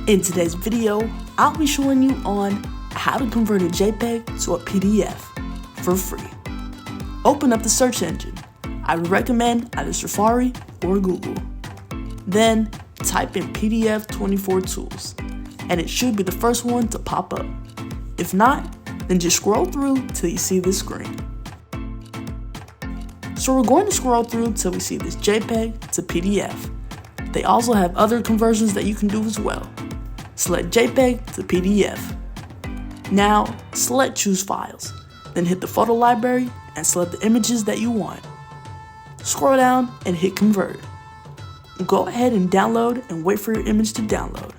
In today's video, I'll be showing you on how to convert a JPEG to a PDF for free. Open up the search engine. I would recommend either Safari or Google. Then type in PDF 24 tools, and it should be the first one to pop up. If not, then just scroll through till you see this screen. So we're going to scroll through till we see this JPEG to PDF. They also have other conversions that you can do as well. Select JPEG to PDF. Now, select Choose Files. Then hit the photo library and select the images that you want. Scroll down and hit Convert. Go ahead and download and wait for your image to download.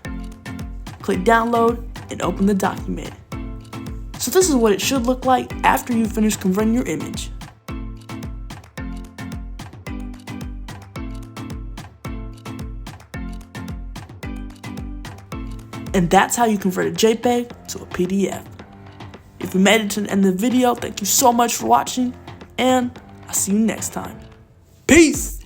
Click Download and open the document. So this is what it should look like after you finish converting your image. And that's how you convert a JPEG to a PDF. If you made it to the end of the video, thank you so much for watching, and I'll see you next time. Peace!